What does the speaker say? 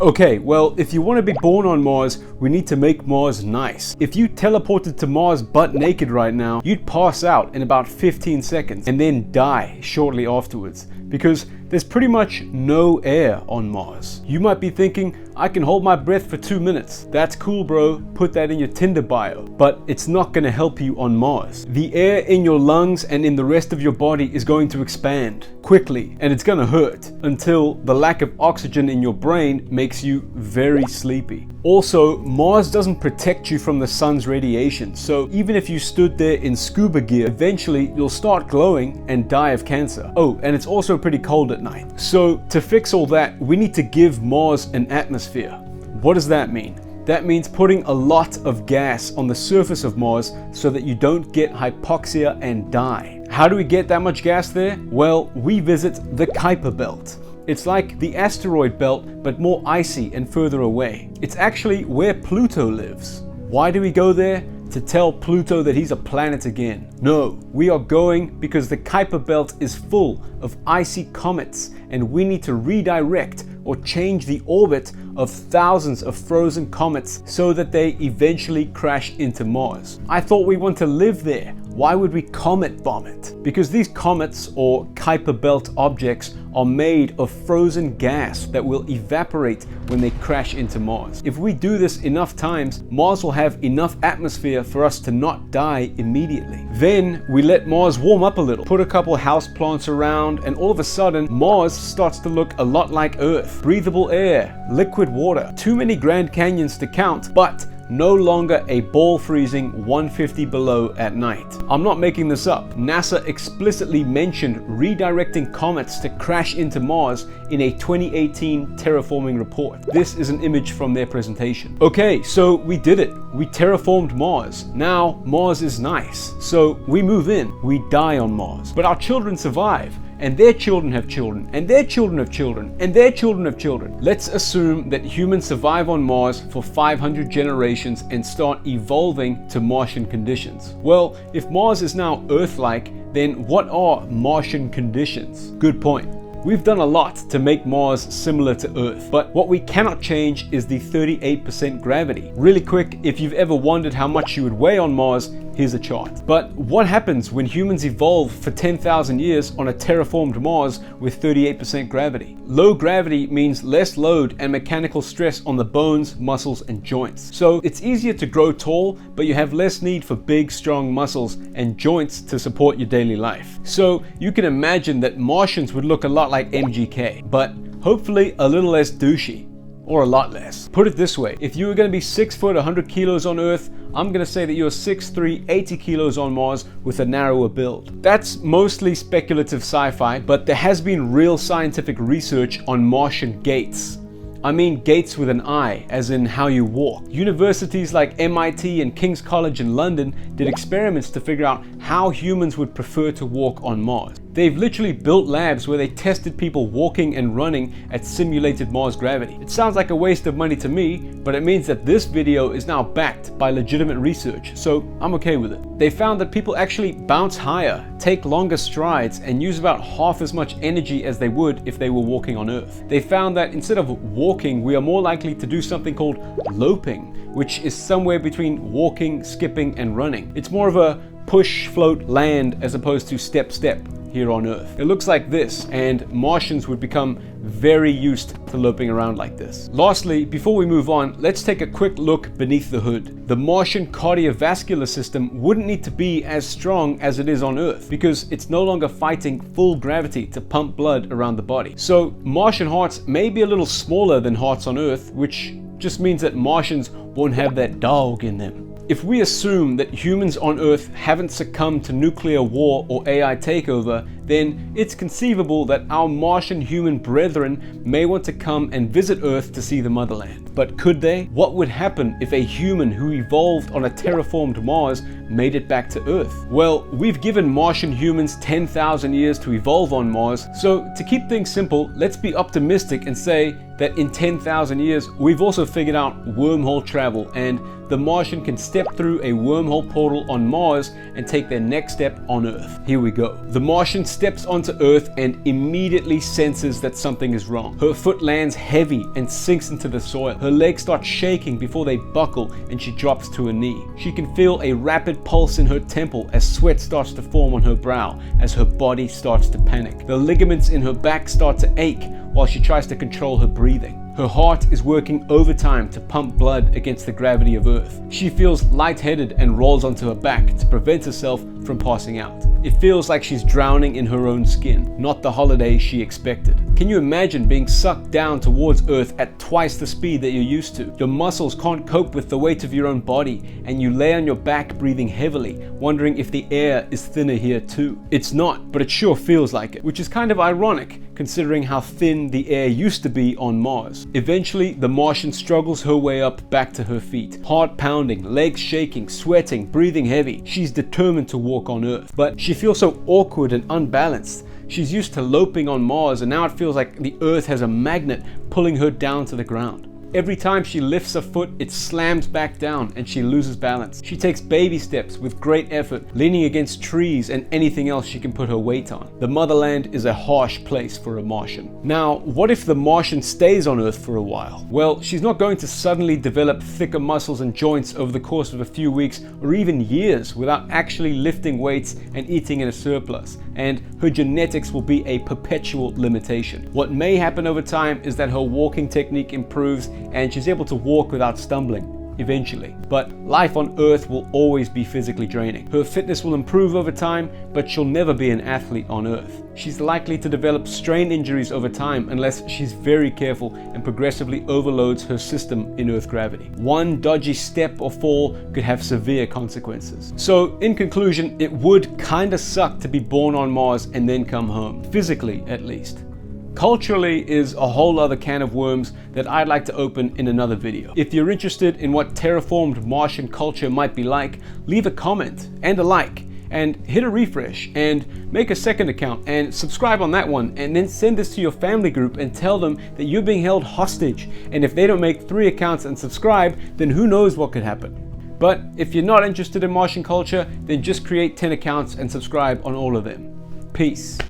Okay, well, if you want to be born on Mars, we need to make Mars nice. If you teleported to Mars butt naked right now, you'd pass out in about 15 seconds and then die shortly afterwards, because there's pretty much no air on Mars. You might be thinking, I can hold my breath for 2 minutes. That's cool, bro. Put that in your Tinder bio. But it's not going to help you on Mars. The air in your lungs and in the rest of your body is going to expand quickly, and it's going to hurt until the lack of oxygen in your brain makes you very sleepy. Also, Mars doesn't protect you from the sun's radiation, so even if you stood there in scuba gear, eventually you'll start glowing and die of cancer. Oh, and it's also pretty cold at night. So to fix all that, we need to give Mars an atmosphere. What does that mean? That means putting a lot of gas on the surface of Mars so that you don't get hypoxia and die. How do we get that much gas there? Well, we visit the Kuiper Belt. It's like the asteroid belt, but more icy and further away. It's actually where Pluto lives. Why do we go there? To tell Pluto that he's a planet again. No, we are going because the Kuiper Belt is full of icy comets, and we need to redirect or change the orbit of thousands of frozen comets so that they eventually crash into Mars. I thought we want to live there. Why would we comet bomb it? Because these comets or Kuiper Belt objects are made of frozen gas that will evaporate when they crash into Mars. If we do this enough times, Mars will have enough atmosphere for us to not die immediately. Then we let Mars warm up a little, put a couple houseplants around, and all of a sudden Mars starts to look a lot like Earth. Breathable air, liquid water, too many Grand Canyons to count, but no longer a ball freezing 150 below at night. I'm not making this up. NASA explicitly mentioned redirecting comets to crash into Mars in a 2018 terraforming report. This is an image from their presentation. Okay, so we did it. We terraformed Mars. Now Mars is nice. So we move in. We die on Mars. But our children survive. And their children have children, and their children have children, and their children have children. Let's assume that humans survive on Mars for 500 generations and start evolving to Martian conditions. Well, if Mars is now Earth-like, then what are Martian conditions? Good point. We've done a lot to make Mars similar to Earth, but what we cannot change is the 38% gravity. Really quick, if you've ever wondered how much you would weigh on Mars, here's a chart. But what happens when humans evolve for 10,000 years on a terraformed Mars with 38% gravity? Low gravity means less load and mechanical stress on the bones, muscles, and joints. So it's easier to grow tall, but you have less need for big, strong muscles and joints to support your daily life. So you can imagine that Martians would look a lot like MGK, but hopefully a little less douchey. Or a lot less. Put it this way, if you were going to be 6 foot 100 kilos on Earth, I'm going to say that you're 6'3", 80 kilos on Mars with a narrower build. That's mostly speculative sci-fi, but there has been real scientific research on Martian gaits. I mean gaits with an I, as in how you walk. Universities like MIT and King's College in London did experiments to figure out how humans would prefer to walk on Mars. They've literally built labs where they tested people walking and running at simulated Mars gravity. It sounds like a waste of money to me, but it means that this video is now backed by legitimate research, so I'm okay with it. They found that people actually bounce higher, take longer strides, and use about half as much energy as they would if they were walking on Earth. They found that instead of walking, we are more likely to do something called loping, which is somewhere between walking, skipping, and running. It's more of a push, float, land as opposed to step, step here on Earth. It looks like this, and Martians would become very used to loping around like this. Lastly, before we move on, let's take a quick look beneath the hood. The Martian cardiovascular system wouldn't need to be as strong as it is on Earth because it's no longer fighting full gravity to pump blood around the body. So Martian hearts may be a little smaller than hearts on Earth, which just means that Martians won't have that dog in them. If we assume that humans on Earth haven't succumbed to nuclear war or AI takeover, then it's conceivable that our Martian human brethren may want to come and visit Earth to see the motherland. But could they? What would happen if a human who evolved on a terraformed Mars made it back to Earth? Well, we've given Martian humans 10,000 years to evolve on Mars, so to keep things simple, let's be optimistic and say that in 10,000 years, we've also figured out wormhole travel, and the Martian can step through a wormhole portal on Mars and take their next step on Earth. Here we go. The Martians steps onto Earth and immediately senses that something is wrong. Her foot lands heavy and sinks into the soil. Her legs start shaking before they buckle and she drops to her knee. She can feel a rapid pulse in her temple as sweat starts to form on her brow as her body starts to panic. The ligaments in her back start to ache while she tries to control her breathing. Her heart is working overtime to pump blood against the gravity of Earth. She feels lightheaded and rolls onto her back to prevent herself from passing out. It feels like she's drowning in her own skin, not the holiday she expected. Can you imagine being sucked down towards Earth at twice the speed that you're used to? Your muscles can't cope with the weight of your own body, and you lay on your back breathing heavily, wondering if the air is thinner here too. It's not, but it sure feels like it, which is kind of ironic considering how thin the air used to be on Mars. Eventually, the Martian struggles her way up back to her feet. Heart pounding, legs shaking, sweating, breathing heavy. She's determined to walk on Earth, but she feels so awkward and unbalanced. She's used to loping on Mars, and now it feels like the Earth has a magnet pulling her down to the ground. Every time she lifts a foot, it slams back down and she loses balance. She takes baby steps with great effort, leaning against trees and anything else she can put her weight on. The motherland is a harsh place for a Martian. Now, what if the Martian stays on Earth for a while? Well, she's not going to suddenly develop thicker muscles and joints over the course of a few weeks or even years without actually lifting weights and eating in a surplus, and her genetics will be a perpetual limitation. What may happen over time is that her walking technique improves and she's able to walk without stumbling eventually. But life on Earth will always be physically draining. Her fitness will improve over time, but she'll never be an athlete on Earth. She's likely to develop strain injuries over time unless she's very careful and progressively overloads her system in Earth gravity. One dodgy step or fall could have severe consequences. So in conclusion, it would kinda suck to be born on Mars and then come home, physically at least. Culturally is a whole other can of worms that I'd like to open in another video. If you're interested in what terraformed Martian culture might be like, leave a comment and a like, and hit a refresh, and make a second account and subscribe on that one, and then send this to your family group and tell them that you're being held hostage, and if they don't make 3 accounts and subscribe, then who knows what could happen. But if you're not interested in Martian culture, then just create 10 accounts and subscribe on all of them. Peace.